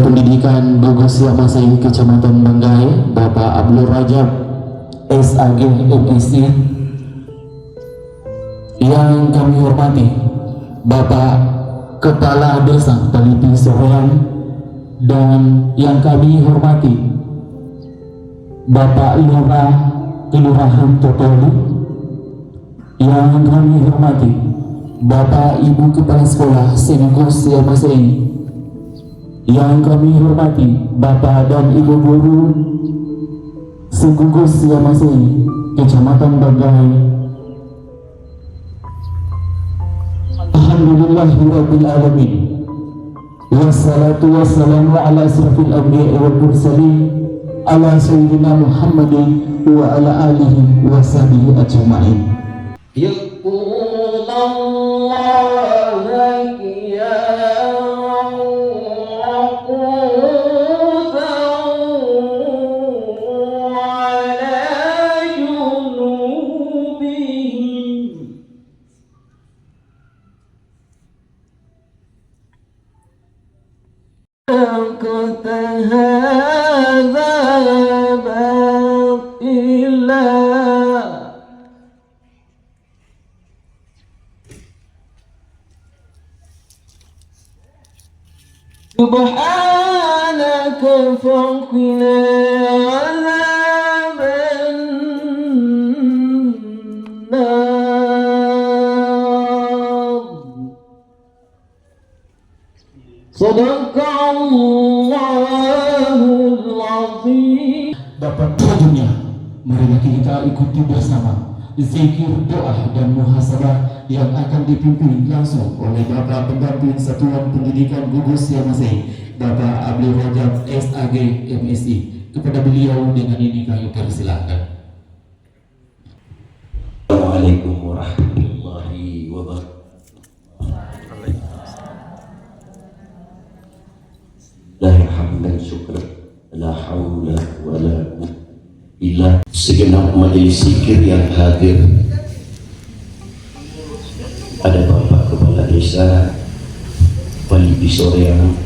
Pendidikan Gugus Masih Kecamatan Banggai, Bapak Abdul Rajab SAG MSc. Yang kami hormati Bapak Kepala Desa Talipi Soreang, dan yang kami hormati Bapak Lurah Kelurahan Totoli, yang kami hormati Bapak Ibu Kepala Sekolah Gugus Masih, yang kami hormati Bapak dan Ibu Guru Gugus Masih Kecamatan Banggai. Alhamdulillahirabbil alamin. Wassalatu wassalamu ala asrafil anbiya'i wal mursalin ala sayyidina Muhammadin wa ala alihi wa sahbihi ajma'in. Subhanaka faqina azaban nar. Sadaqallahul azim. Bapak dunia, marilah kita ikuti bersama zikir, doa, dan muhasabah yang akan dipimpin langsung oleh Bapak Pendamping Satuan Pendidikan Gugus Masih, Bapak Abdul Rajab SAG MSI. Kepada beliau dengan ini kami persilahkan. Assalamualaikum warahmatullahi wabarakatuh. Alhamdulillah, syukur, la haula wa la quwwata illa. Segenap majelis zikir yang hadir, ada Bapak Kepala Desa Talipi Soreang,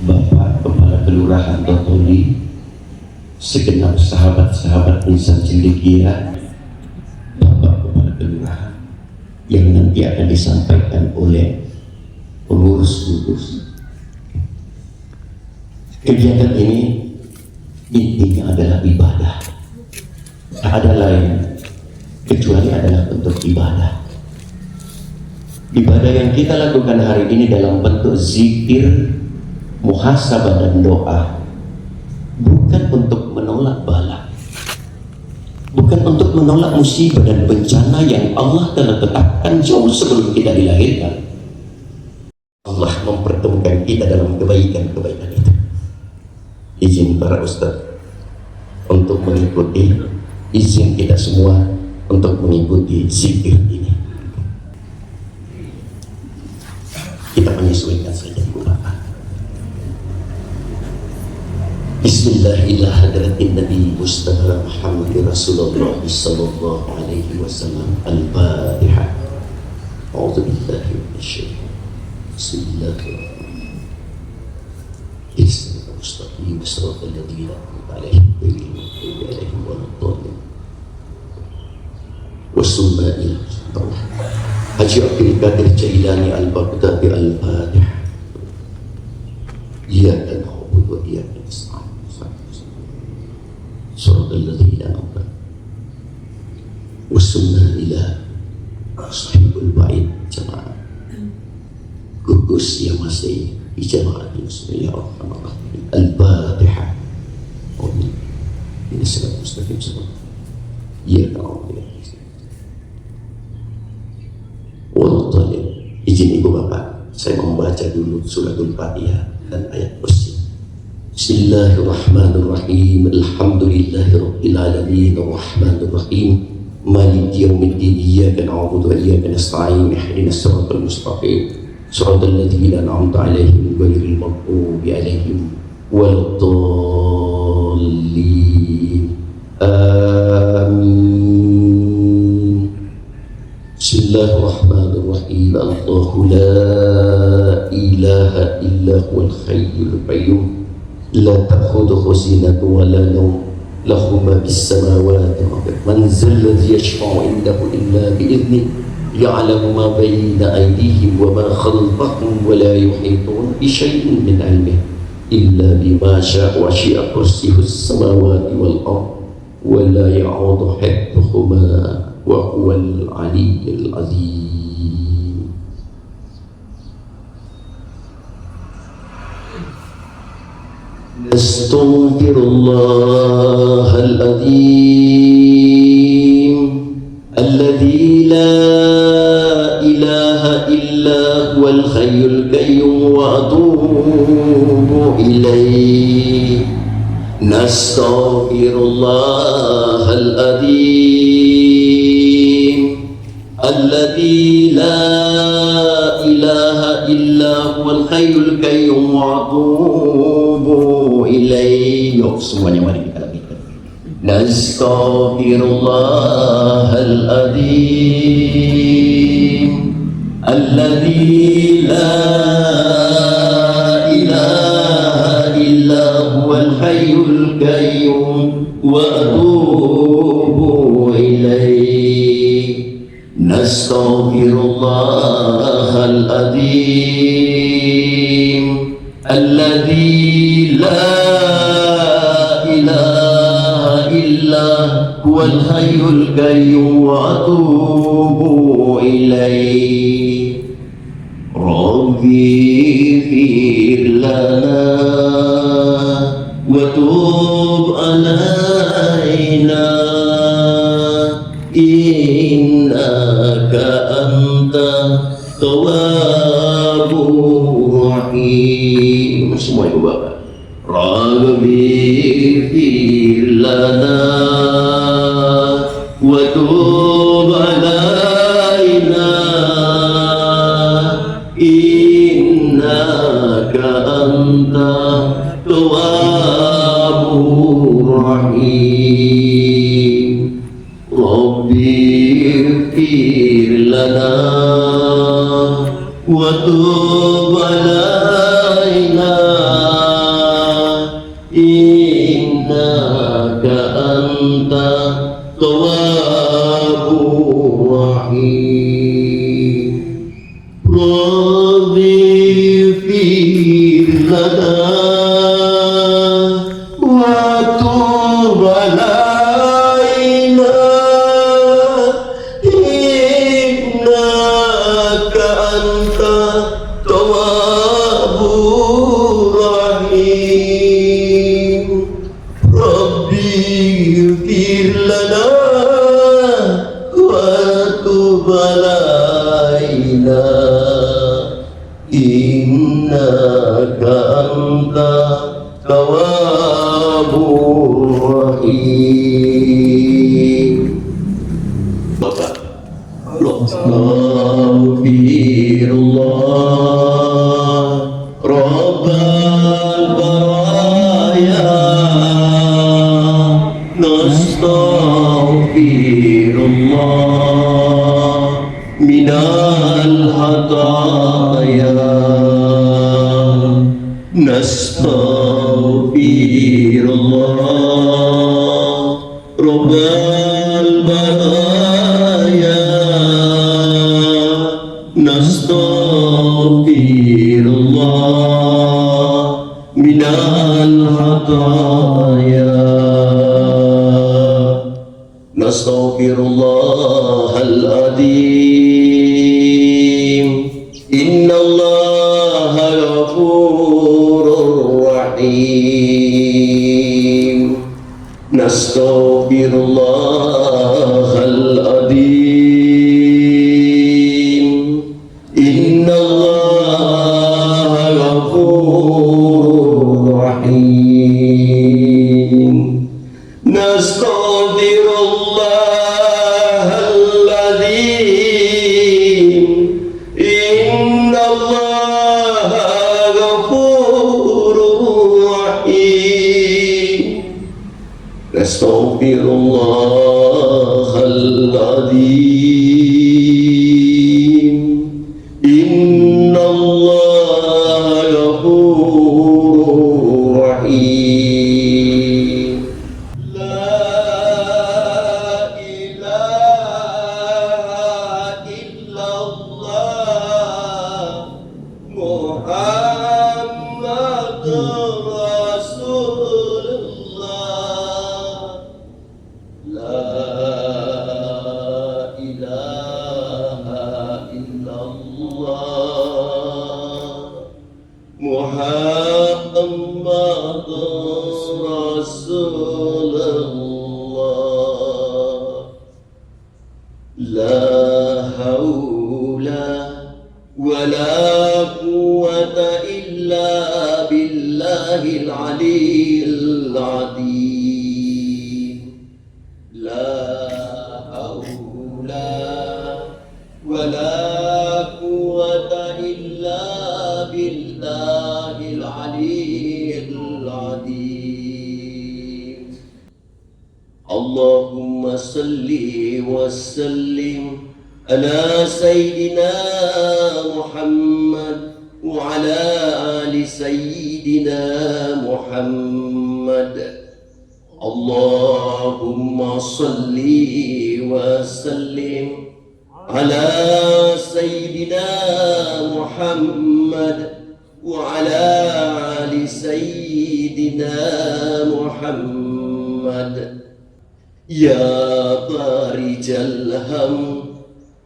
Bapak Kepala Kelurahan Totoli, segenap sahabat-sahabat insan cendekia, Bapak Kepala Kelurahan, yang nanti akan disampaikan oleh pengurus gugus. Kegiatan ini intinya adalah ibadah, tak ada lain kecuali adalah bentuk ibadah. Ibadah yang kita lakukan hari ini dalam bentuk zikir, muhasabah, dan doa, bukan untuk menolak bala, bukan untuk menolak musibah dan bencana yang Allah telah tetapkan jauh sebelum kita dilahirkan. Allah mempertemukan kita dalam kebaikan-kebaikan itu. Izin para ustaz untuk mengikuti, izin kita semua untuk mengikuti zikir ini. Kita menyesuaikan saja Bapak. Bismillahirrahmanirrahim. Nabi Mustafa Muhammad Rasulullah sallallahu alaihi wasallam. Al-Fatihah. A'udzu billahi minasyaitonir rajim. Bismillahirrahmanirrahim. Mustaqim siratal ladzina an'amta 'alaihim ghairil maghdubi 'alaihim waladdallin. Wassunnahil Haji Abdul Qadir Jailani Al-Baghdadi Al-Fatihah. Iyyaka na'budu wa iyyaka nasta'in. Siratal ladzina an'amta 'alaihim. Wassunnah ila sahibul bait jamaah gugus yang masih di jamaah Bismillahirrahmanirrahim. Al-Fatihah. Ini surat mustaqim semua. Ya Allah. Wallahualam. Izin Ibu Bapak, saya membaca dulu suratul Fatihah dan ayat kursi. Bismillahirrahmanirrahim. Alhamdulillahirabbil alamin arrahmanir rahim maliki yaumiddin iyyaka na'budu wa iyyaka nasta'in ihdinas siratal mustaqim siratal ladzina an'amta 'alaihim ghairil maghdubi 'alaihim waladdallin. Amin. Bismillahirrahmanirrahim. Allahu la ilaha ilaha illa huwal hayyul qayyum la ta'khudhuhu sinatun wa la nawm lahu ma fis samawati wa man zal ladzi yashfa'u indahu illa bi idhnihi ya'lamu ma bayna aydihim wa ma khalfahum wa la yuhituna bi shay'in min 'ilmihi illa bima syaa wa syi'a kursiyyuhu as-samawati wal ardh wa la ya'uduhu hifdhuhuma wa huwal 'aliyyul 'azim. أستغفر الله العظيم الذي لا إله إلا هو الحي القيوم وأتوب إليه نستغفر الله العظيم الذي لا إله إلا هو الحي القيوم وأتوب إليه. Yuk semuanya mari kita lakukan. Nastaghfirullahal adzim alladzi la ilaha illa huwal hayyul qayyum wa atubu ilaih. Nastaghfirullahal adzim alladzi la ilaha illa huwal hayyul qayyum wa atubu ilaih. Rabbi ighfir lana wa tub alaina innaka anta tawwabur rahim. Semua ibu bapak. Rabbi ighfir lana wa tub alaina innaka anta tawwabur rahim. Rabbi ighfir lana wa tub alaina innaka anta tawwabur rahim. Rabbi ighfir lana wa tub alaina innaka anta tawwabur rahim. Rabbi ighfir lana wa tub alaina innaka anta tawwabur rahim. Bapak, Astaghfirullah Rabbal baraya Nastaghfirullah minal hataya Nastaghfirullah Rabbal baraya Nastaghfirullah minal hataya Nastaghfirullahal adzim innallaha ghafurur rahim. Nastaghfirullahal adzim innallaha ghafurur rahim. Nastaghfirullahal adzim innallaha ghafurur rahim. Nastaghfirullahal adzim innallaha محمد رسول الله لا إله إلا الله محمد رسول الله لا حول ولا قوة إلا بالله العلي العظيم لا حول ولا قوة إلا بالله العلي العظيم اللهم صل وسلم على سيدنا محمد وعلى آل سيدنا محمد اللهم صل وسلم على سيدنا محمد وعلى آل سيدنا محمد يا فارج الهم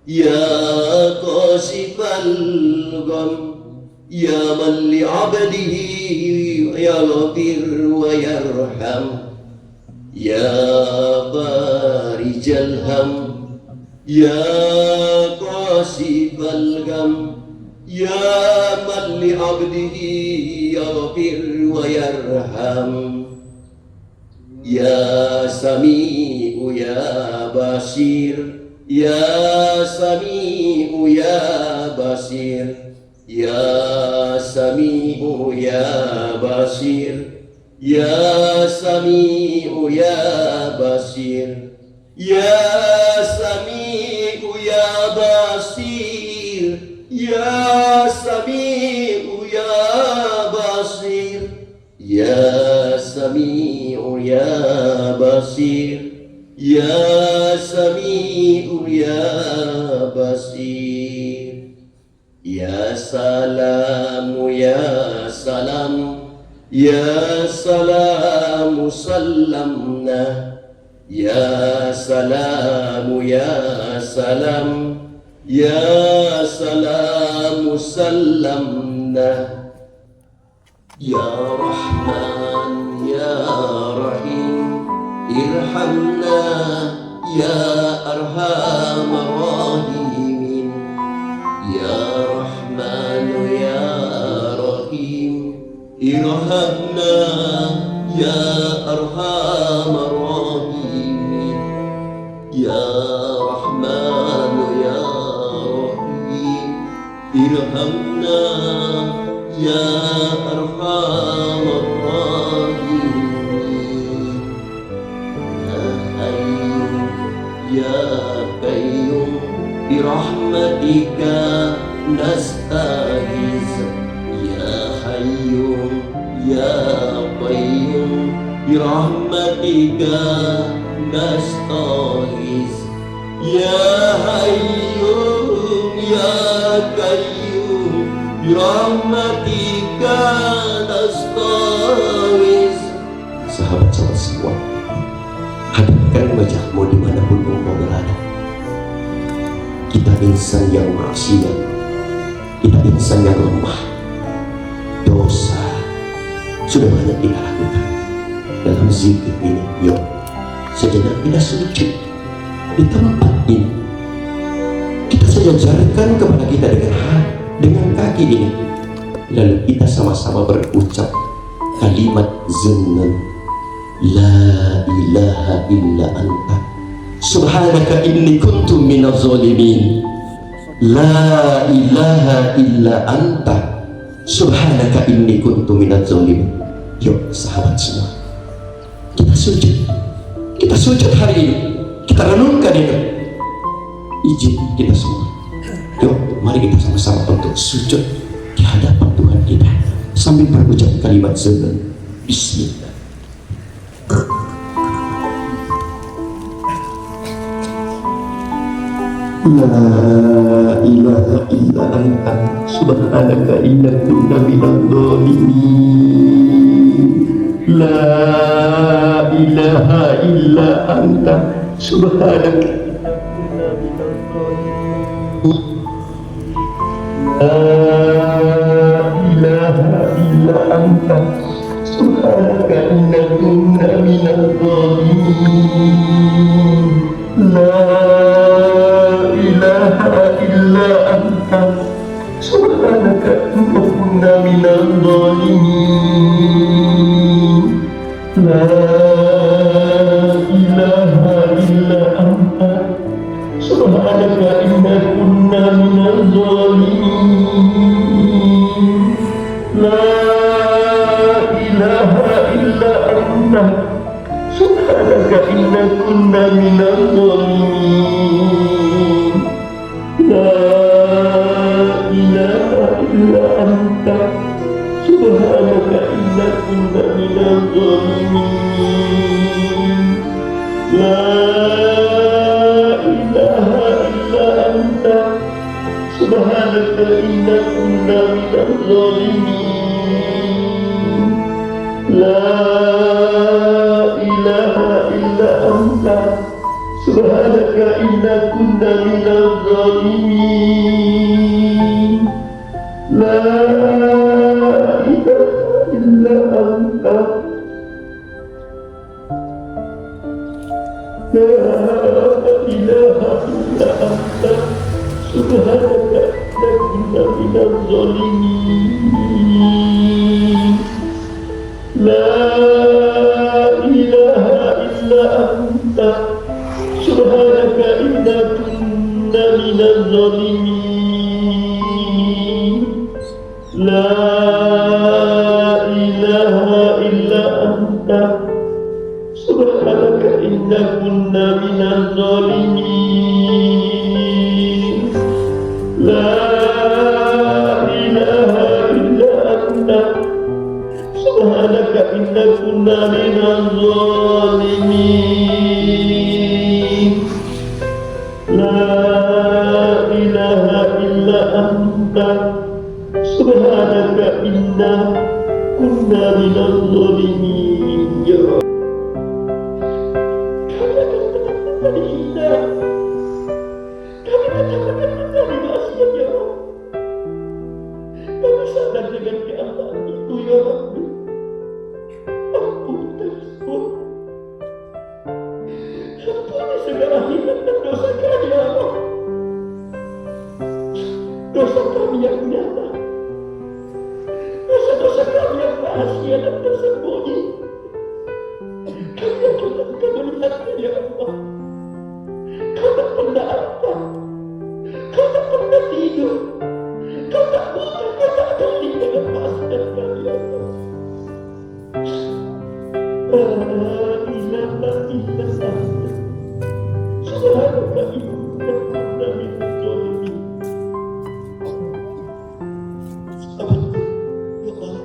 يا كاشف الغم يا من لعبده يغفر ويرحم يا فارج الهم يا كاشف الغم يا من لعبده يغفر ويرحم يا سميع يا بصير يا سميع يا بصير يا سميع يا بصير يا سميع يا بصير يا سميع يا بصير يا سميع يا بصير يا سميع يا بصير يا سميع يا بصير يا سلام يا سلام يا سلام سلمنا يا سلام يا سلام يا سلام سلمنا يا رحمن يا رحيم ارحمنا يا أرحم الراحمين يا رحمن يا رحيم ارحمنا يا أرحم الراحمين يا رحمن يا رحيم ارحمنا يا أرحم الراحمين يا قيوم برحمتك نستغيث يا حي يا قيوم برحمتك نستغيث يا حي يا قيوم برحمتك نستغيث. Sahabat-sahabat semua, hadapkan wajahmu dimanapun engkau berada. Kita insan yang maksiat, kita insan yang lemah, dosa sudah banyak kita lakukan. Dalam zikir ini, yuk sejenak kita sujud di tempat ini. Kita sejajarkan kepada kita dengan kaki ini, lalu kita sama-sama berucap kalimat zunnun. La ilaha illa anta subhanaka inni kuntu minaz zalimin. La ilaha illa anta subhanaka inni kuntu minaz zalimin. Yuk sahabat semua, kita sujud hari ini, kita renungkan itu. Izin kita semua, yuk mari kita sama-sama untuk sujud di hadapan Tuhan kita sambil berucap kalimat zunnun. Bismillah. La ilaha illa anta subhanaka inna kunna minadh dhalimin. La ilaha illa anta subhanaka la ilaha illa anta subhanaka inna kunna minadh dhalimin. La ilaha illa anta subhanaka inna kunna minadh dhalimin. La ilaha illa anta subhanaka inna kunna minadh dhalimin. La ilaha illa anta subhanaka inna kunna minadh dhalimin. La ilaha illa anta subhanaka inna kunna minadh dhalimin. La ilaha illa anta subhanaka inna kunna minadh dhalimin. La ilaha illa anta subhanaka inna kunna minadh dhalimin. La ilaha illa anta la ilaha illa anta subhanaka inna kunna minadh dhalimin. La ilaha illa anta subhanaka inna kunna minadh dhalimin. La ilaha illa anta subhanaka inna kunna minadh dhalimin. La ilaha illa anta subhanaka inna kunna minadh dhalimin. La ilaha illa anta subhanaka inna kunna minadh dhalimin. Ya Rabb, kami hina, kami katakan menjadi maksiat ya Rabb. Kami sadar dengan keadaan itu ya Rabbi. Ampuni tersebut, ampuni segala hina dan dosa kami ya Rabb. Dosa kami yang nyata, dosa-dosa kami yang rahasia dan tersembunyi. Kami yang tidak melihatnya ya Allah. Kau tak pernah apa, kau tak pernah tidur, kau tak buta, kau tak geli dengan maksiat kami ya Allah. La ilaha illa anta subhanaka inna kunna minadh dhalimin. Sahabatku, ya Allah,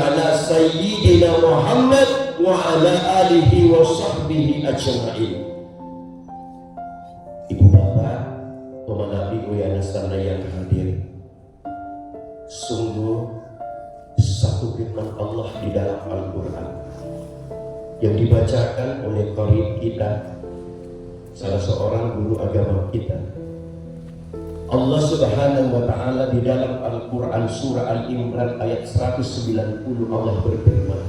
ala sayyidina Muhammad wa ala alihi wa sahbihi ajma'in. Ibu bapak, pemanah ibu yang sana yang hadir, sungguh satu firman Allah di dalam Al-Quran yang dibacakan oleh qari kita, salah seorang guru agama kita. Allah Subhanahu wa ta'ala di dalam Al-Quran surah Al-Imran ayat 190 Allah berfirman,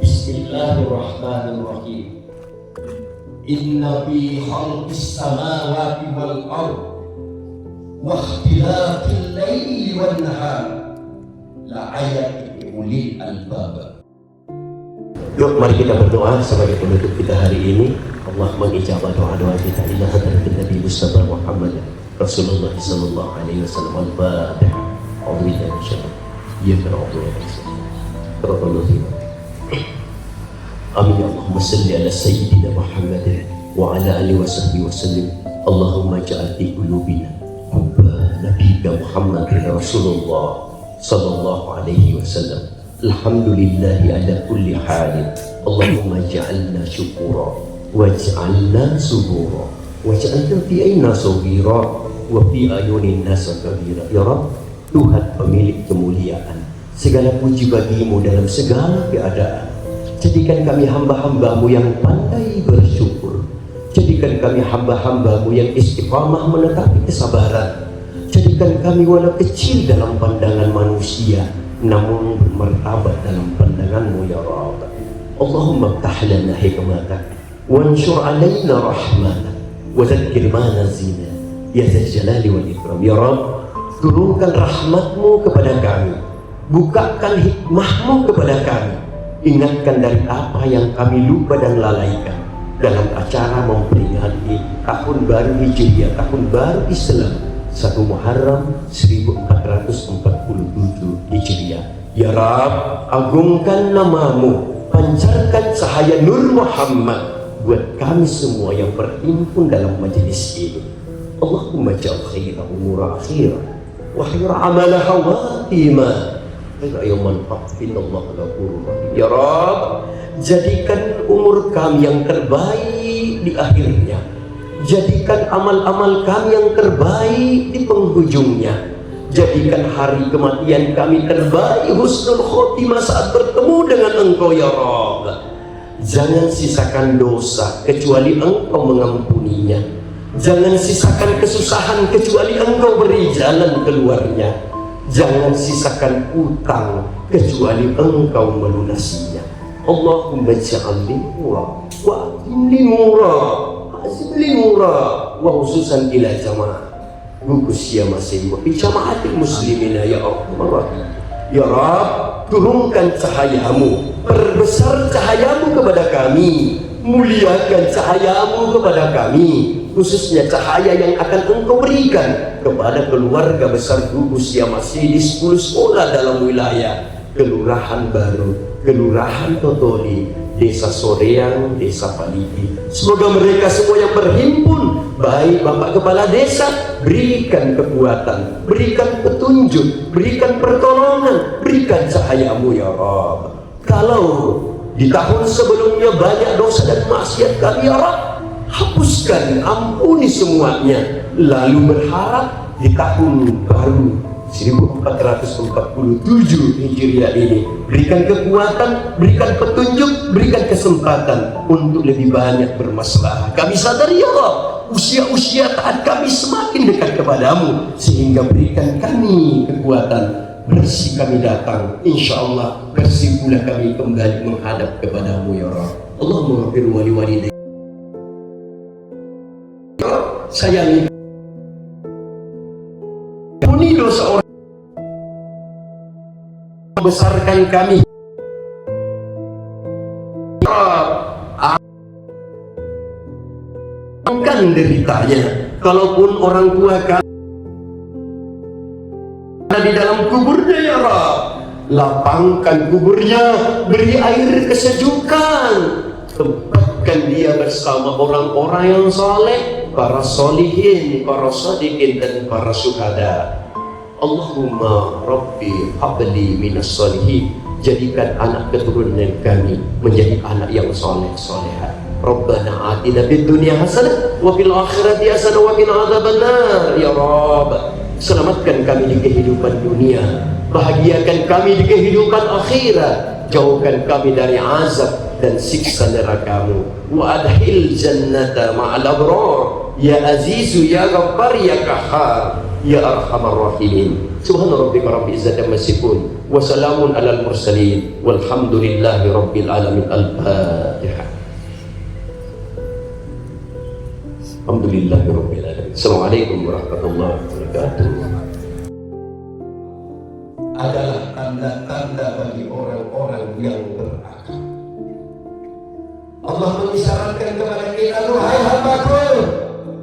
Bismillahirrahmanirrahim. Inna fi khalqis samawati wal ard wa ikhtilafil laili wan nahar la ayatin li ulil albab. Yuk mari kita berdoa sebagai penutup kita hari ini. Allah mengijabah doa-doa kita ila hadratin Nabi Mustafa Muhammad Rasulullah sallallahu alaihi wasallam. Al-Fatihah. A'udzu billahi minasyaitonir rajim. Ya Rabbi. Amin ya Allahumma salli ala sayyidina Muhammad wa ala alihi wa sahbihi wa sallim. Allahumma ja'al fi qulubina hubba nabiyyika Muhammad Rasulullah sallallahu alaihi wasallam. Alhamdulillahi ala kulli halin. Allahumma ja'alna syukura waj'alna subura waj'alna fi aina saghira wa fi ayunin nas kabira. Ya Rabb, Tuhan pemilik kemuliaan, segala puji bagimu dalam segala keadaan. Jadikan kami hamba-hambamu yang pandai bersyukur. Jadikan kami hamba-hambamu yang istiqamah menetapi kesabaran. Jadikan kami walau kecil dalam pandangan manusia, namun bermartabat dalam pandanganmu ya Rabb. Allahumma ftah lana hikmatak wansur alaina rahmatak wa zakkir ma nazina ya zal jalali wal ikram. Ya Rabb, turunkan rahmatmu kepada kami, bukakan hikmahmu kepada kami, ingatkan dari apa yang kami lupa dan lalaikan dalam acara memperingati tahun baru Hijriah, tahun baru Islam 1 Muharram 1447 Hijriah. Ya Rabb, agungkan namamu, pancarkan cahaya Nur Muhammad buat kami semua yang berhimpun dalam majelis ini. Allahumma ja'al khaira umura akhirah wa khaira amala hawatima khaira yawman fa'inallahu ghafurur rahim. Ya Rabb, jadikan umur kami yang terbaik di akhirnya, jadikan amal-amal kami yang terbaik di penghujungnya, jadikan hari kematian kami terbaik, husnul khotimah saat bertemu dengan Engkau ya Rabb. Jangan sisakan dosa kecuali Engkau mengampuninya, jangan sisakan kesusahan kecuali Engkau beri jalan keluarnya, jangan sisakan utang kecuali Engkau melunasinya. Allahumma ja'al li murah wa atim li murah azim li murah wa khususan ila jamaah gugus ya masih wa jamaatil muslimina ya Allah. Ya Rabb, turunkan cahayamu, perbesar cahayamu kepada kami, muliakan cahayamu kepada kami, khususnya cahaya yang akan Engkau berikan kepada keluarga besar gugus yang masih di 10 sekolah dalam wilayah Kelurahan Baru, Kelurahan Totoli, Desa Soreang, Desa Paligi. Semoga mereka semua yang berhimpun, baik Bapak Kepala Desa, berikan kekuatan, berikan petunjuk, berikan pertolongan, berikan cahayamu ya Rabb. Kalau di tahun sebelumnya banyak dosa dan maksiat kami ya Rabb, hapuskan, ampuni semuanya. Lalu berharap di tahun baru 1447 Hijriah ini berikan kekuatan, berikan petunjuk, berikan kesempatan untuk lebih banyak bermasalah. Kami sadar ya Allah, usia-usia taat kami semakin dekat kepadamu, sehingga berikan kami kekuatan. Bersih kami datang, insya Allah bersih pula kami kembali menghadap kepadamu ya Allah. Allahumma ghafir wali walidayya. Sayangi, ampuni dosa orang, besarkan kami. Angkat deritanya. Kalaupun orang tua kami ada di dalam kuburnya ya Rabb, lapangkan kuburnya, beri air kesejukan, tempatkan dia bersama orang-orang yang saleh, para solihin, para sadiqin, dan para syuhada. Allahumma Rabbi habli minas salihin jadikan anak keturunan kami menjadi anak yang soleh-solehat. Rabbana atina fid dunya hasanah wa fil akhirati hasanah wa qina adzabannar. Ya Rabb, selamatkan kami di kehidupan dunia, bahagiakan kami di kehidupan akhirat, jauhkan kami dari azab dan siksa neraka-Mu. Wa adkhil jannata ma'al abrar ya azizu ya ghaffar ya qahhar ya arhamar rahimin. Subhana rabbika rabbil izzati amma yasifun wa salamun alal mursalin walhamdulillahi rabbil alamin. Al-Fatihah. Alhamdulillahi rabbil alamin. Assalamualaikum warahmatullahi wabarakatuh. Adalah tanda-tanda bagi orang-orang yang berakal. Allah mengisyaratkan kepada kita, wahai hambaku,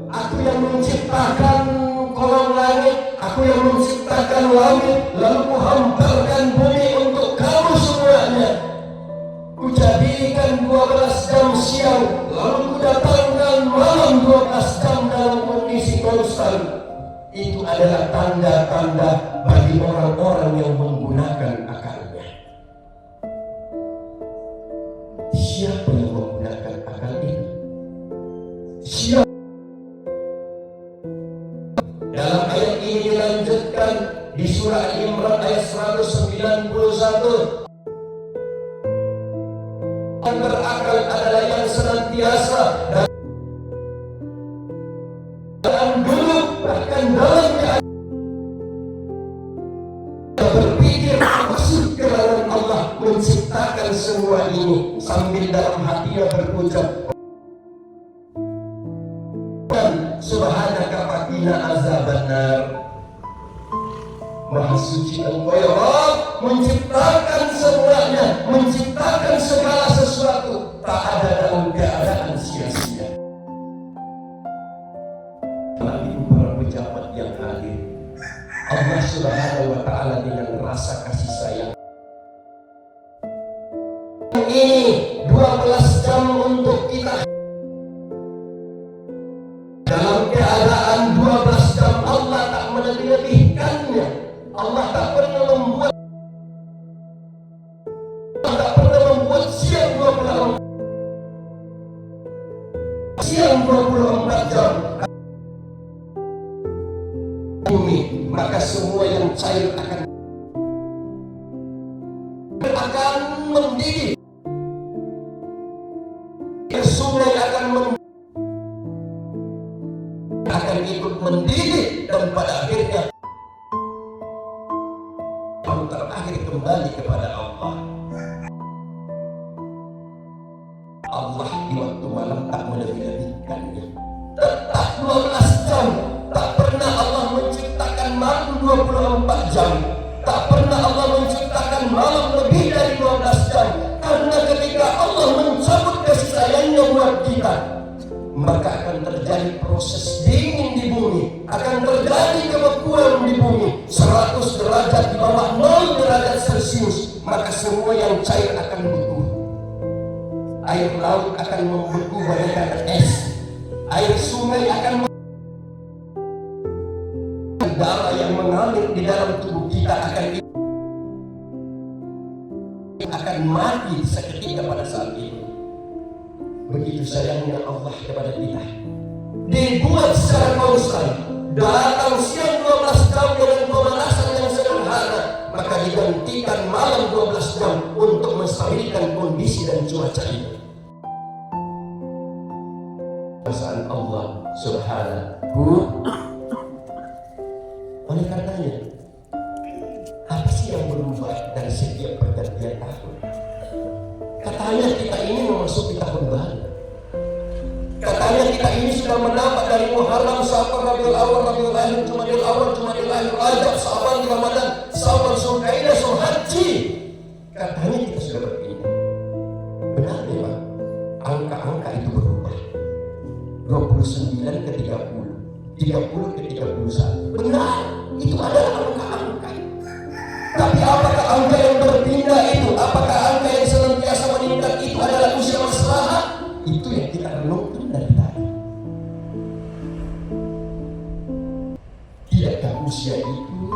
aku yang menciptakan kolong langit, aku yang menciptakan langit, lalu kuhamparkan bumi untuk kamu semuanya. Kujadikan 12 jam siang, lalu kudatangkan malam 12 jam dalam kondisi konstan. Itu adalah tanda-tanda bagi orang-orang yang menggunakan akalnya. Siapa yang menggunakan akal ini? Siapa? Dalam ayat ini dilanjutkan di surah Imran ayat 191. Yang berakal adalah yang senantiasa dan dulu bahkan dalam keadaan berpikir maksud kelaran Allah menciptakan semua ini, sambil dalam hatinya berucap subhanaka faqina azabannar. Maha suci Engkau ya Rabb, menciptakan semuanya, menciptakan segala sesuatu, tak ada dalam keadaan sia-sia. Ibu para pejabat yang hadir, Allah Subhanahu wa Ta'ala dengan rasa kasih sayang ini 12 jam untuk kita. Dalam keadaan 12 jam Allah tak melebih-lebihkannya. Allah tak pernah membuat siang 24 jam bumi, maka semua yang cair akan mendidih, sungai akan ikut mendidih, dan pada akhirnya terakhir kembali kepada Allah. Allah di waktu malam tak melebih-lebihkannya, tetap 12 jam. Tak pernah Allah menciptakan malam 24 jam. Tak pernah Allah menciptakan malam lebih dari 12 jam. Karena ketika Allah mencabut kasih sayangnya buat kita, maka akan terjadi proses dingin di bumi, akan terjadi kebekuan di bumi 100 derajat di bawah 0 derajat Celcius, maka semua yang cair akan beku. Air laut akan membeku bagaikan es, air sungai akan darah yang mengalir di dalam tubuh kita akan mati seketika pada saat itu. Begitu sayangnya Allah kepada kita, dibuat secara konstan, datang siang 12 jam dengan pemanasan yang sederhana, maka digantikan malam 12 jam untuk menstabilkan kondisi dan cuaca itu. Perasaan Allah Subhanahu. Oleh karenanya, apa sih yang berubah dari setiap pergantian tahun? Katanya kita ini memasuki tahun baru. Katanya kita ini sudah mendapat dari Muharram, Safar, Rabiul Awal, Rabiul Akhir, Jumadil Awal, Jumadil Akhir, Rajab, Sya'ban, Ramadan, Syawal, Zulqa'dah, Zulhijjah. Katanya kita sudah berpindah. Benar memang angka-angka itu berubah. 29 ke 30, 30 ke 31. Benar, itu adalah angka-angka. Tapi apakah angka yang berpindah itu, apakah angka yang senantiasa meningkat itu adalah usia maslahat? Itu yang kita renungkan dari tadi. Tidakkah usia itu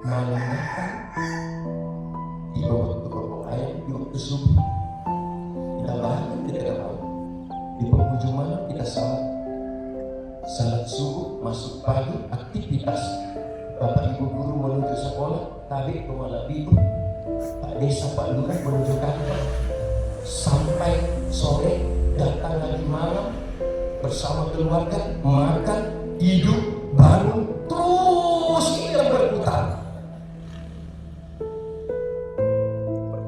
melanggarkan itu Pak Desa, Pak Lurah menuju kantor. Sampai sore, datang lagi malam bersama keluarga, makan, hidup, bangun, terus ini yang berputar.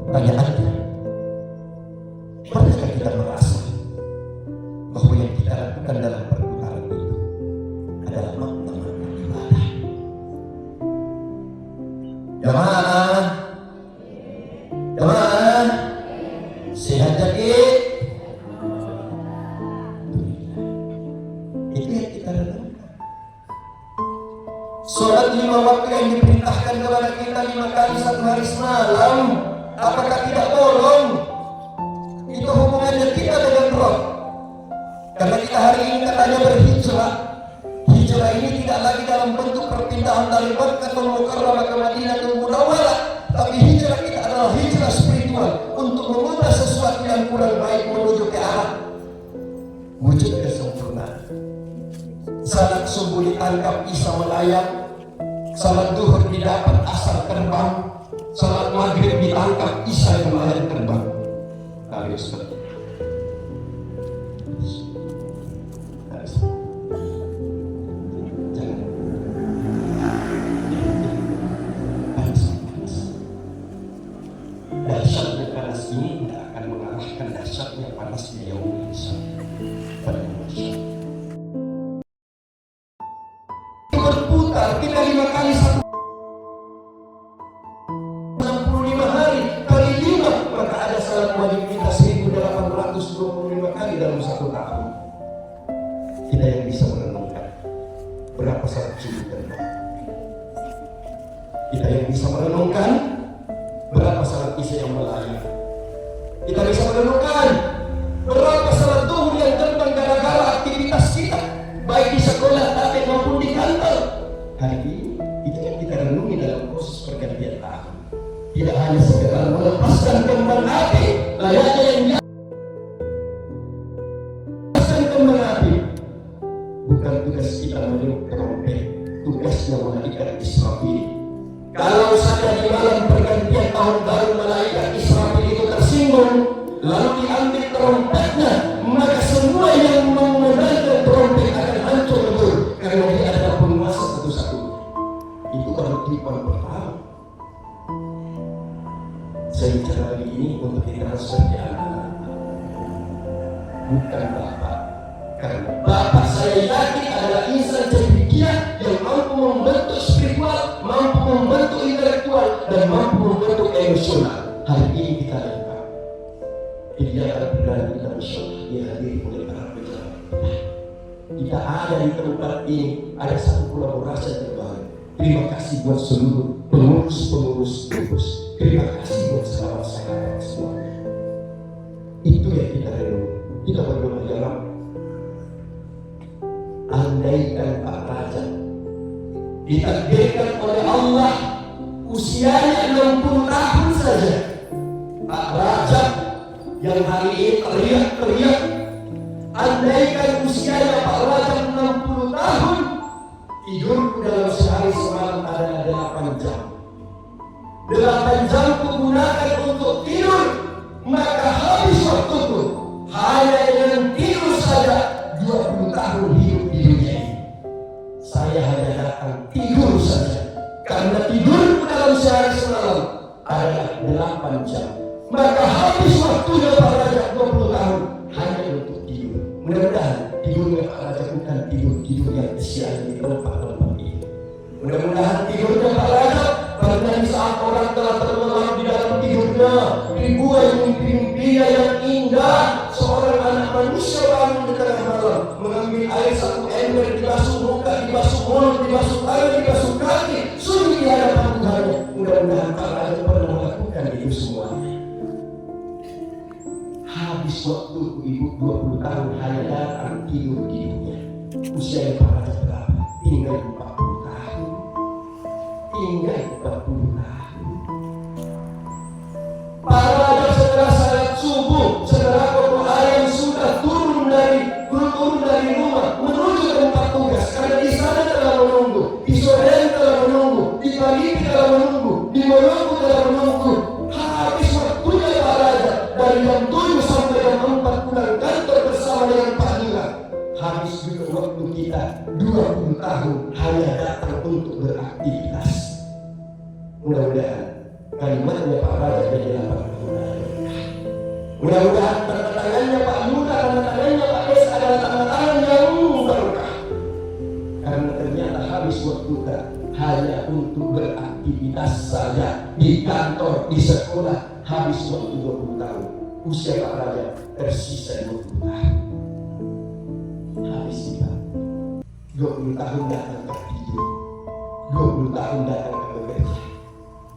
Pertanyaannya, pernahkah kita merasa bahwa yang kita lakukan dalam perputaran itu adalah makna-makna ibadah? Jamaah, sehat jadi. Itu yang kita lakukan. Sholat 5 waktu yang diperintahkan kepada kita 5 kali 1 hari semalam, apakah tidak bolong? Itu hubungannya kita dengan roh. Karena kita hari ini katanya berhijrah. Hijrah ini tidak lagi dalam bentuk perpindahan dari Makkahul Mukarramah ke Madinatul Munawwarah, tapi hijrah kita adalah hijrah spiritual untuk mengubah sesuatu yang kurang baik menuju ke arah wujud kesempurnaan. Salat subuh ditangkap Isa melayang, salat duhur didapat asar terbang, salat maghrib ditangkap Isa yang melayang terbang. Harus dahsyatnya panas ini tidak akan mengalahkan dahsyatnya panasnya yaumul hisab pada manusia. Berputar kita 5 kali 65 hari kali 5, maka ada salat wajib kita 1825 kali dalam 1 tahun. Kita yang bisa merenungkan berapa salat subuh terbang. Kita yang bisa merenungkan berapa salat isya yang melayang. Kita bisa merenungkan berapa salat duhur yang terbang gara-gara aktivitas kita, baik di sekolah, tapi maupun di kantor. Hari ini itu yang kita renungi dalam proses pergantian tahun. Tidak hanya sekedar melepaskan kembang api, layaknya yang melepaskan kembang api. Bukan tugas kita meniup trompet, tugasnya malaikat Israfil. Kalau saja di malam pergantian tahun baru malaikat Israfil itu tersinggung, lalu diambil trompetnya, maka semua yang memandangkan trompet akan hancur lebur, karena dia adalah penguasa satu-satunya. Itu kalau tipuan pertama. Saya bicara lagi ini untuk ditransfer di anak-anak, bukan bapak. Karena bapak saya yakin adalah insan cendekia yang mampu membentuk spiritual, mampu membentuk intelektual, dan mampu membentuk emosional. Hari ini kita lihat kegiatan perdana kita bersyukur dihadiri oleh para pejabat. Kita ada di tempat ini, ada satu kolaborasi yang terbaru. Terima kasih buat seluruh pengurus-pengurus gugus. Terima kasih buat sahabat-sahabat semuanya. Itu yang kita renung. Kita berdoa, ya Rabb, andaikan Pak Raja ditakdirkan oleh Allah usianya 60 tahun saja, Pak Raja yang hari ini teriak-teriak, andaikan usianya Pak Raja 60 tahun, tidurku dalam sehari semalam adalah 8 jam. 8 jam kugunakan untuk tidur, maka habis waktuku hanya dengan tidur saja 20 tahun hidup di dunia ini. Saya hanya datang tidur saja, karena tidurku dalam sehari semalam adalah 8 jam. Maka habis waktunya Pak Raja 20 tahun hanya untuk tidur. Mudah-mudahan tidurnya Pak Raja bukan tidur yang kesian di tempat-tempat ini. Mudah-mudahan tidurnya Pak Raja pada di saat orang telah terlelap di dalam tidurnya, dibuai mimpi-mimpinya yang indah. Seorang anak manusia bangun di tengah malam, mengambil air 1 ember, dibasuh muka, dibasuh mulut, dibasuh tangan, dibasuh kaki, sungguh di hadapan Tuhannya. Mudah-mudahan Pak Raja pernah melakukan itu semuanya. Habis waktu ibu 20 tahun hanya datang tidur di dunia. Usia Pak Raja berapa? Tinggal 40 tahun. Tinggal 40 tahun. Para raja setelah salat subuh, setelah kokoh ayam sudah turun dari rumah menuju ke tempat tugas, karena di sana telah menunggu, di sore telah menunggu, di pagi telah menunggu, di menunggu dan menunggu. Habis waktunya Pak Raja, dari jam 7 sampai jam 4 pulang kantor bersama dengan Pak Lurah. Habis juga waktu kita 20 tahun hanya datang untuk beraktivitas. Mudah-mudahan kalimatnya Pak Raja jadi lapangan. Mudah-mudahan tanda tangannya Pak Lurah, tanda tangannya Pak Des adalah tanda tangan yang barokah. Karena ternyata habis waktu kita hanya untuk beraktivitas saja di kantor, di sekolah. Habis waktu 20 tahun. Usia Pak Raja tersisa 20 tahun. Habis kita 20 tahun datang ke tidur, 20 tahun datang ke bekerja.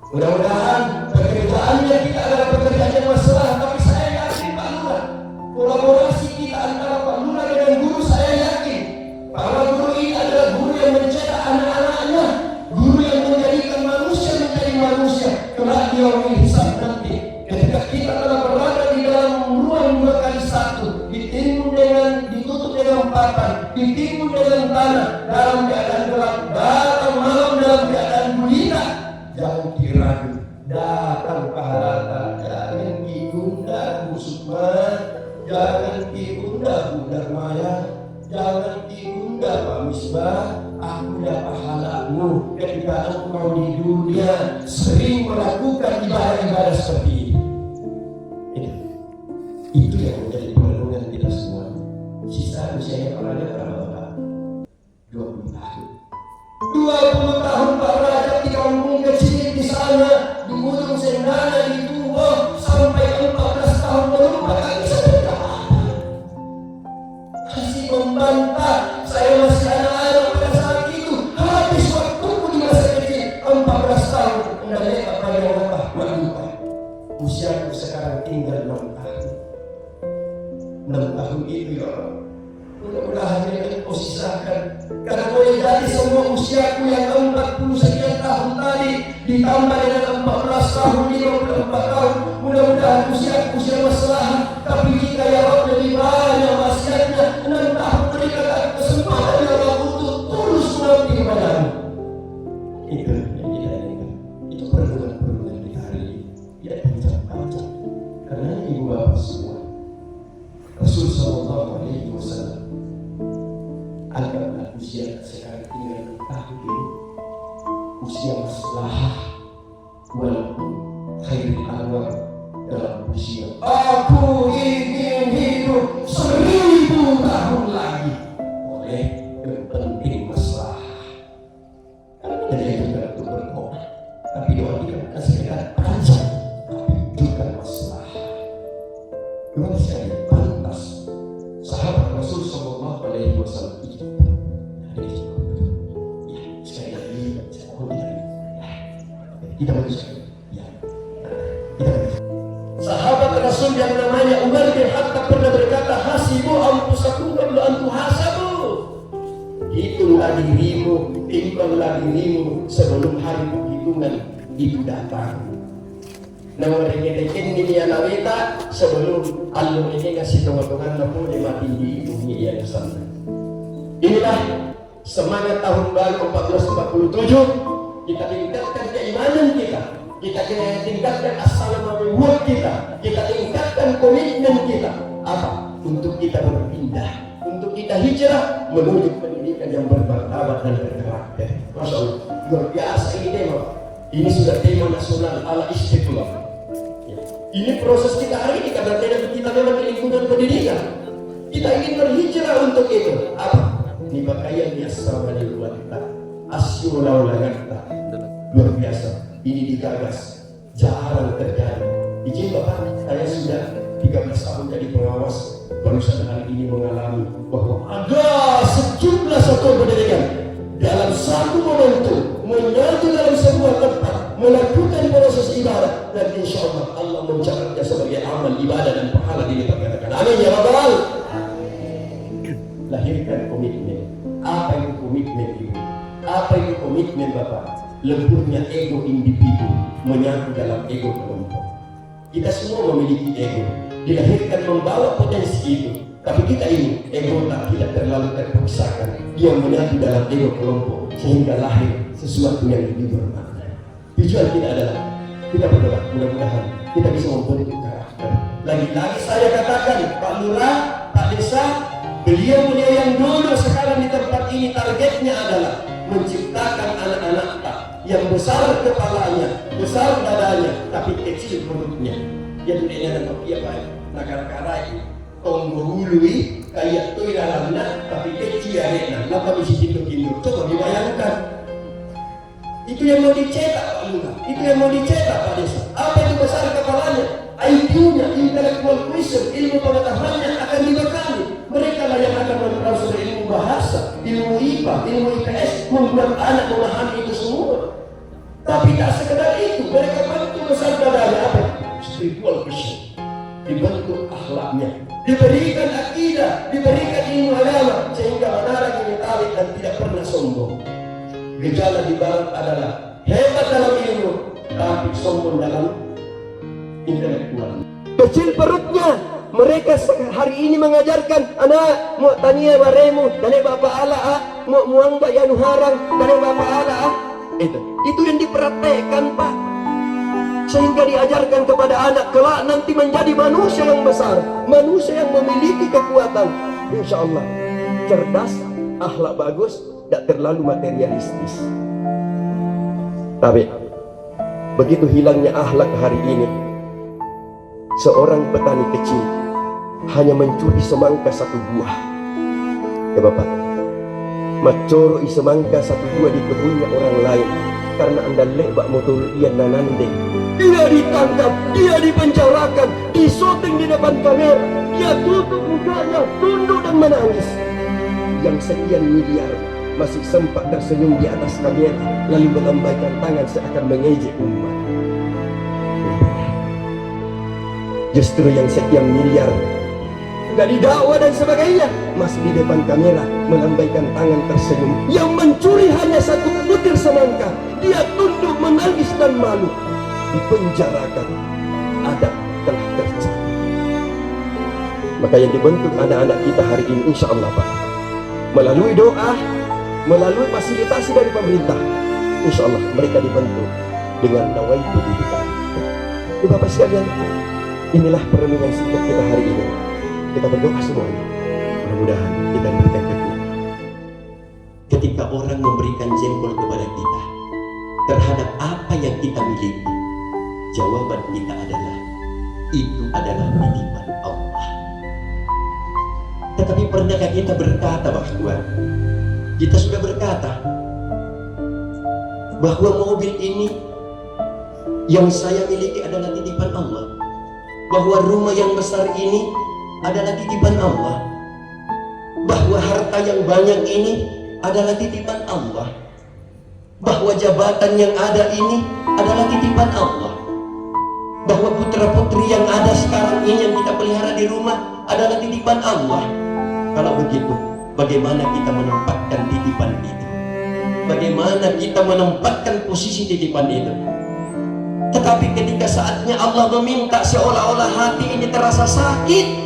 Mudah-mudahan pekerjaannya kita adalah pekerjaan yang masalah. Tapi saya yakin Pak Lurah, kolaborasi kita antara Pak Lurah dengan guru, saya yakin para guru ini adalah guru yang mencetak anak-anaknya, guru yang menjadikan manusia menjadi manusia. Kelak di yaumil hisab nanti, ketika kita telah berada di dalam ruang 2x1, ditutup dengan papan, ditimbun dengan tanah, dalam keadaan gelap, datang malam dalam keadaan gulita. Jangan diragu, datang pahala, jangan diunda Musukman, jangan diunda Bunda Maya, jangan diunda Pak Misbah. Aku dah pahalamu ketika engkau di dunia sering melakukan ibadah-ibadah seperti ini. Itu yang menjadi perlindungan kita semua. Sisa usianya Pak Raja berapa? 20 tahun. 20 tahun Pak Raja di kampung kecil di sana, di ujung Sendana, di Tubuh, sampai 14 tahun berubah. Masih membantah, saya masih anak-anak pada saat itu. Habis waktuku di masa kecil 14 tahun. Hendaknya Pak Raja mengubah wanita. Usiaku sekarang tinggal 6 tahun. 6 tahun itu ya Allah, mudah-mudahan yang engkau sisakan. Karena boleh jadi semua usiaku yang 40 sekian tahun tadi ditambah dengan 14 tahun, 54 tahun. Mudah-mudahan usiaku usia masalah. Tapi jika ya Allah lebih banyak maksiatnya, 6 tahun berikan kesempatan ya Allah untuk tulus mengabdi kepadamu. Itu yang kita inginkan. Itu perlindungan kita hari ini. Tidak dibaca-baca. Karena ibu bapak semua, Rasul Sallallahu Alaihi Wasallam anggaplah usia sekarang tinggal 6 tahun ini usia maslahah, walaupun khairul anwar dalam usia. Aku ingin hidup 1000 tahun lagi. Oleh penting maslahah. Jadi itu tidak untuk berdoa, tapi doa kita bukan sekedar panjang, tapi juga maslahah. Memang sekali pantas sahabat Rasul Sallallahu Alaihi Wasallam itu. Ya, sekali lagi saya mohon tidak bagus. Ya, tidak bagus. Sahabat Rasul yang namanya Umar bin Khattab pernah berkata, hasibu anfusakum qabla an tuhasabu. Hitunglah dirimu, timbanglah dirimu sebelum hari penghitungan itu datang. Namun rekin-rekin ini yang nawita sebelum Allah ini ngasih teman-teman namun dia mati di bumi yang sana. Inilah semangat tahun baru 1447. Kita tingkatkan keimanan kita, kita tingkatkan assalamualaikum kita, kita tingkatkan komitmen kita. Apa? Untuk kita berpindah, untuk kita hijrah menuju pendidikan yang bermartabat dan berkarakter. Masya Allah, luar biasa ini tema. Ini sudah tema nasional ala istiqlal. Ini proses kita hari ini karena kita memang di lingkungan pendidikan. Kita ingin berhijrah untuk itu. Apa? Ini pakaian biasa dari wanita. Asyulawlaganta. Luar biasa. Ini digagas. Jarang terjadi. Izin Bapak, saya sudah 13 tahun jadi pengawas. Barusan hari ini mengalami bahwa ada sejumlah satuan pendidikan dalam satu momentum menyatu dalam sebuah tempat melakukan proses ibadah, dan insya Allah Allah mencatatnya sebagai amal ibadah dan pahala dilipat gandakan. Amin ya Rabbal. Lahirkan komitmen. Apa itu komitmen itu? Apa itu komitmen Bapak? Lemburnya ego individu menyatu dalam ego kelompok. Kita semua memiliki ego, dilahirkan membawa potensi itu. Tapi kita ini ego tidak terlalu terpaksakan, dia menyatu dalam ego kelompok sehingga lahir sesuatu yang lebih bermakna. Tujuan kita adalah kita berdoa, mudah-mudahan kita bisa membentuk karakter. Lagi-lagi saya katakan, Pak Lurah, Pak Desa, beliau yang dulu sekarang di tempat ini targetnya adalah menciptakan anak-anak Pak yang besar kepalanya, besar dadanya, tapi kecil perutnya. Dia dunia dan dia baik. Nakar-karai, tonggo hului, kayak tu dalamnya, tapi kecil arena. Napa bisa hidup-hidup? Coba dibayangkan. Itu yang mau dicetak Pak Lurah, itu yang mau dicetak Pak Desa. Apa itu besar kepalanya? IQ-nya, intellectual quotient, ilmu pengetahuannya akan dibekali. Mereka lah yang akan memperoleh ilmu bahasa, ilmu IPA, ilmu IPS, membuat anak memahami itu semua. Tapi tak sekedar itu, mereka bantu besar dadanya apa? Spiritual quotient, dibentuk akhlaknya, diberikan akidah, diberikan ilmu agama, sehingga menarik ini tarik dan tidak pernah sombong. Gejala di barat adalah hebat dalam ilmu, tapi sombong dalam intelektual. Kecil perutnya, mereka hari ini mengajarkan anak mau tania baremu, dan bapak ala mau muang bayanu harang, dan bapak ala itu yang dipraktekkan Pak, sehingga diajarkan kepada anak kelak nanti menjadi manusia yang besar, manusia yang memiliki kekuatan, insya Allah cerdas, akhlak bagus, tidak terlalu materialistis. Tapi begitu hilangnya akhlak hari ini, seorang petani kecil hanya mencuri semangka satu buah. Ya Bapak, macoro semangka satu buah di kebunnya orang lain karena anda lebak motor dia nanande. Dia ditangkap, dia dipenjarakan, disyuting di depan kamera, dia tutup mukanya, tunduk dan menangis. Yang sekian miliar masih sempat tersenyum di atas kamera lalu melambaikan tangan seakan mengejek umat. Justru yang sekian miliar gak didakwa dan sebagainya masih di depan kamera melambaikan tangan tersenyum. Yang mencuri hanya satu butir semangka, dia tunduk menangis dan malu, dipenjarakan. Adab telah terjadi. Maka yang dibentuk anak-anak kita hari ini insya Allah Pak, melalui doa, melalui fasilitasi dari pemerintah, insya Allah mereka dibentuk dengan nawaitu didikan. Bapak sekalian, inilah perenungan singkat kita hari ini. Kita berdoa semuanya, mudah-mudahan kita berikan kekuatan. Ketika orang memberikan jempol kepada kita terhadap apa yang kita miliki, jawaban kita adalah itu adalah titipan Allah. Tetapi pernahkah kita berkata bahwa kita sudah berkata bahwa mobil ini yang saya miliki adalah titipan Allah, bahwa rumah yang besar ini adalah titipan Allah, bahwa harta yang banyak ini adalah titipan Allah, bahwa jabatan yang ada ini adalah titipan Allah, bahwa putra-putri yang ada sekarang ini yang kita pelihara di rumah adalah titipan Allah. Kalau begitu, bagaimana kita menempatkan titipan itu? Bagaimana kita menempatkan posisi titipan itu? Tetapi ketika saatnya Allah meminta, seolah-olah hati ini terasa sakit,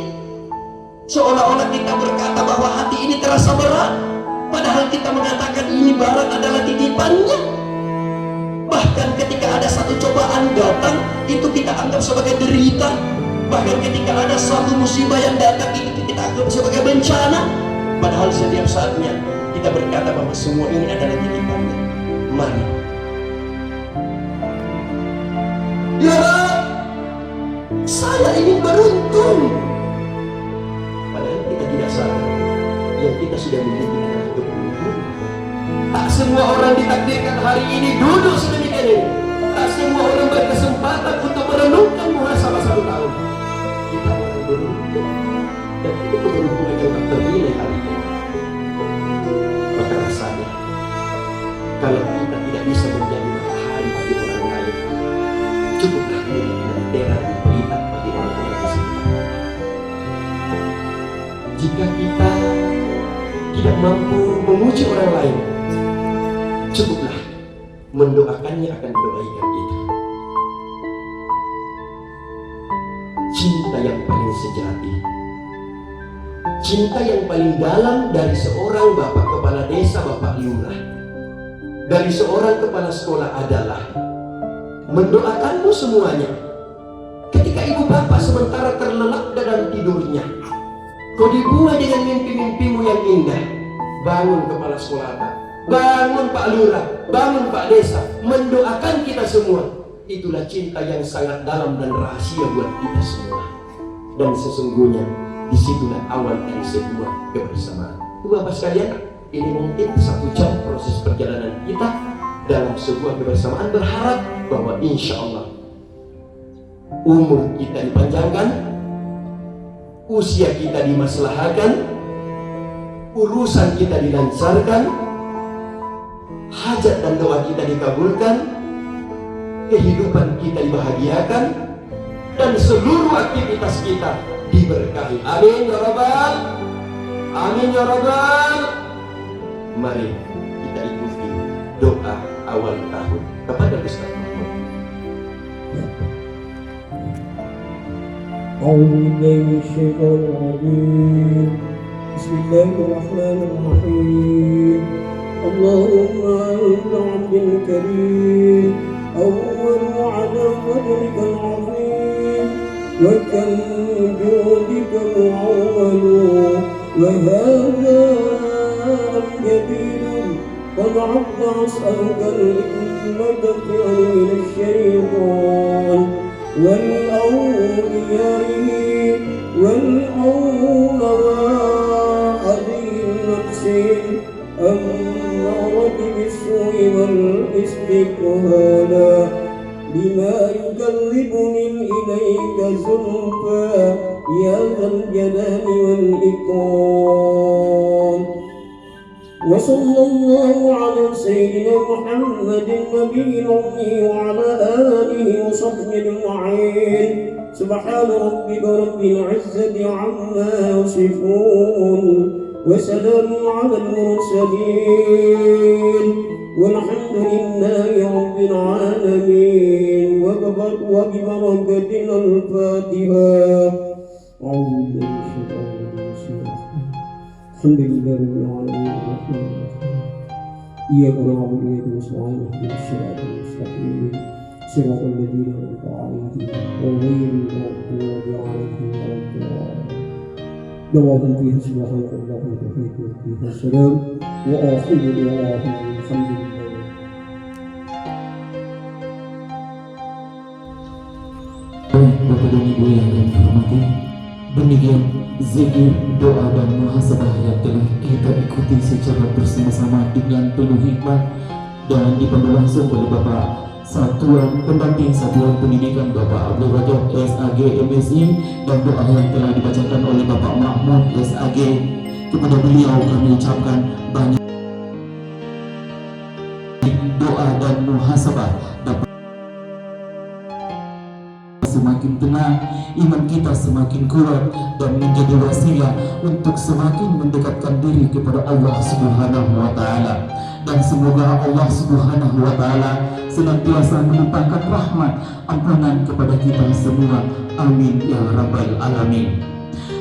seolah-olah kita berkata bahwa hati ini terasa berat, padahal kita mengatakan ini barang adalah titipannya. Bahkan ketika ada satu cobaan datang, itu kita anggap sebagai derita. Bahkan ketika ada suatu musibah yang datang, itu kita anggap sebagai bencana. Padahal setiap saatnya kita berkata bahwa semua ini adalah titipannya. Mari, ya Rab, saya ingin beruntung. Padahal kita tidak sadar yang kita sudah memiliki adalah keberuntungan. Tak semua orang ditakdirkan hari ini duduk sedemikian ini. Tak semua orang berkesempatan untuk merenungkan muhasabah 1 tahun. Kita orang beruntung, dan itu keberuntungan yang tak ternilai hari ini. Maka rasanya kalau kita tidak bisa menjadi matahari bagi orang lain, cukuplah menjadi lentera di pelita bagi orang-orang di sekitar. Jika kita tidak mampu memuji orang lain, cukuplah mendoakannya akan kebaikan itu. Cinta yang paling sejati, cinta yang paling dalam dari seorang bapak kepala desa, bapak lurah, dari seorang kepala sekolah adalah mendoakanmu semuanya. Ketika ibu bapak sementara terlelap dalam tidurnya, kau dibuai dengan mimpi-mimpimu yang indah. Bangun kepala sekolah, bangun Pak Lurah, bangun Pak Desa, mendoakan kita semua. Itulah cinta yang sangat dalam dan rahasia buat kita semua. Dan sesungguhnya disitulah awal dari sebuah kebersamaan. Bapak sekalian, ini mungkin 1 jam proses perjalanan kita dalam sebuah kebersamaan, berharap bahwa insya Allah umur kita dipanjangkan, usia kita dimaslahkan, urusan kita dilancarkan, hajat dan doa kita dikabulkan, kehidupan kita dibahagiakan, dan seluruh aktivitas kita diberkahi. Amin ya rabbal, amin ya rabbal. Mari kita ikuti doa awal tahun kepada Ustaz Mahmud. أعوذ بالله من الشيطان الرجيم بسم الله الرحمن الرحيم اللهم أنت عبد كريم أول على قدرك العظيم وكم جودك الأول وهذا جديد قد عبد أسألك الإثمة من الشيطان والأولياء والأولواء النفس أمارة بالسوء والاستكهالا بما يقربني إليك زلفى يا ذا الجلال والإكرام وصلى الله على سيدنا محمد النبي الأمي وعلى آله وصحبه أجمعين سبحان ربك رب العزة عما يصفون وسلام على المرسلين والحمد لله رب العالمين وببركتنا الفاتحة. أعوذ بالله من الشيطان الرجيم. الحمد لله رب العالمين الرحمن الرحيم إياك نعبد وإياك نستعين اهدنا الصراط المستقيم صراط الذين أنعمت عليهم غير المغضوب عليهم ولا الضالين. دعواهم فيها سبحانك اللهم وبحمدك فيها السلام وآخر دعواهم الحمد لله. Baik Bapak dan Ibu yang kami hormati, demikian zikir, doa dan muhasabah yang telah kita ikuti secara bersama-sama dengan penuh hikmah dan dipandu langsung oleh Bapak Satuan Pendamping Satuan Pendidikan Bapak Abdul Rajab SAG MSI, dan doa yang telah dibacakan oleh Bapak Mahmud SAG. Kepada beliau kami ucapkan banyak doa dan muhasabah dapat semakin tenang, iman kita semakin kuat dan menjadi wasilah untuk semakin mendekatkan diri kepada Allah Subhanahu wa taala. Dan semoga Allah Subhanahu wa taala senantiasa melimpahkan rahmat ampunan kepada kita semua. Amin ya rabbal alamin.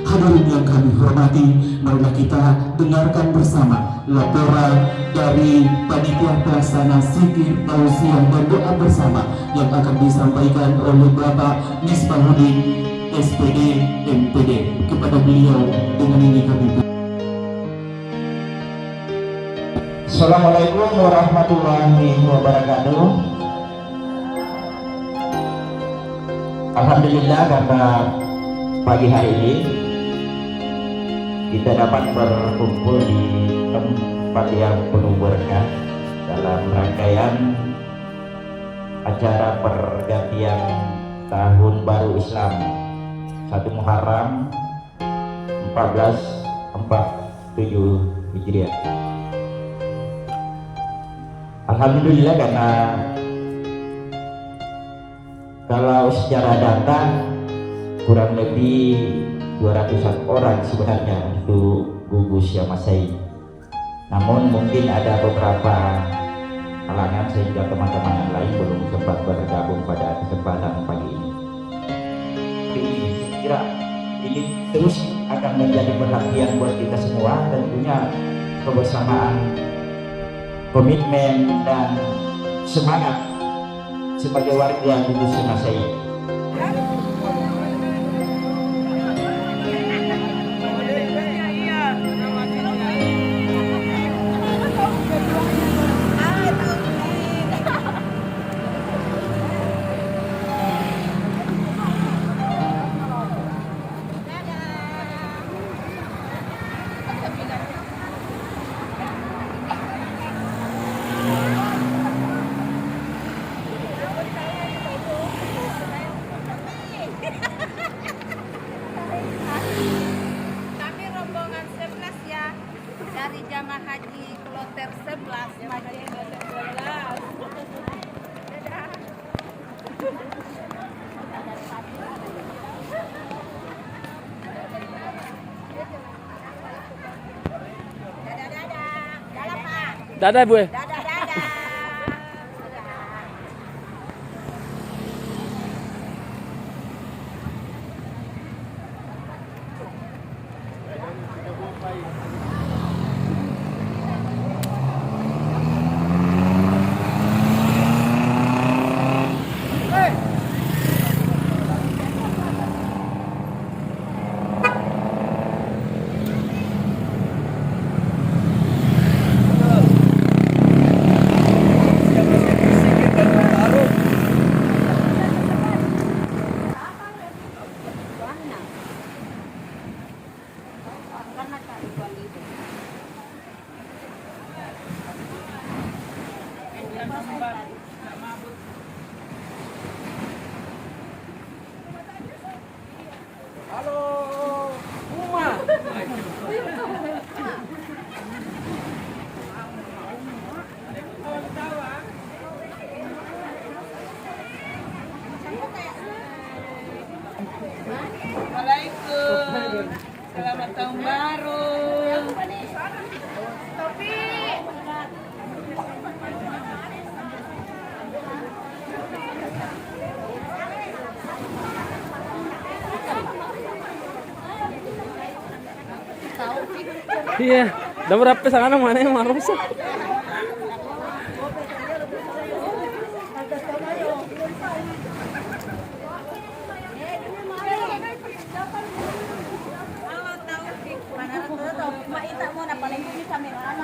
Hadirin yang kami hormati, marilah kita dengarkan bersama laporan dari panitia pelaksana zikir, tausiah dan doa bersama yang akan disampaikan oleh Bapak Misbahuddin SPD MPD. Kepada beliau dengan ini kami Assalamualaikum warahmatullahi wabarakatuh. Alhamdulillah, karena pagi hari ini kita dapat berkumpul di tempat yang penuh berkah dalam rangkaian acara pergantian tahun baru Islam 1 Muharram 1447 Hijriah. Alhamdulillah, karena kalau secara data kurang lebih 200-an orang sebenarnya untuk gugus Yamasai. Namun mungkin ada beberapa halangan sehingga teman-teman yang lain belum sempat bergabung pada kesempatan pagi ini. Tapi saya kira ini terus akan menjadi perhatian buat kita semua, tentunya kebersamaan, komitmen dan semangat sebagai warga Gugus Masai. Kami rombongan 11 ya, dari jamaah haji kloter 11, haji kloter 11. Dadah. Dadah. Dadah, Pak. Dadah, Bu. Dadah. Assalamualaikum. Selamat tahun baru. Topi. Iya, udah berapa sana mana yang marusak?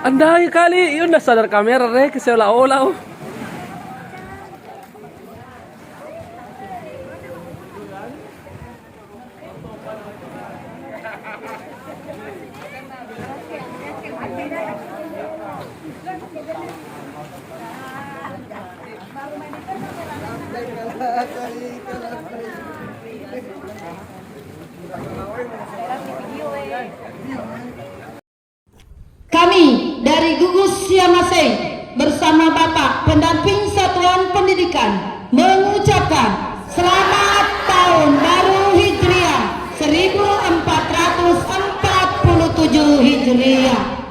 Andai kali, yun udah sadar kamera rek, seolah-olah. Kami dari Gugus Siamasei bersama Bapak Pendamping Satuan Pendidikan mengucapkan Selamat Tahun Baru Hijriah 1447 Hijriah.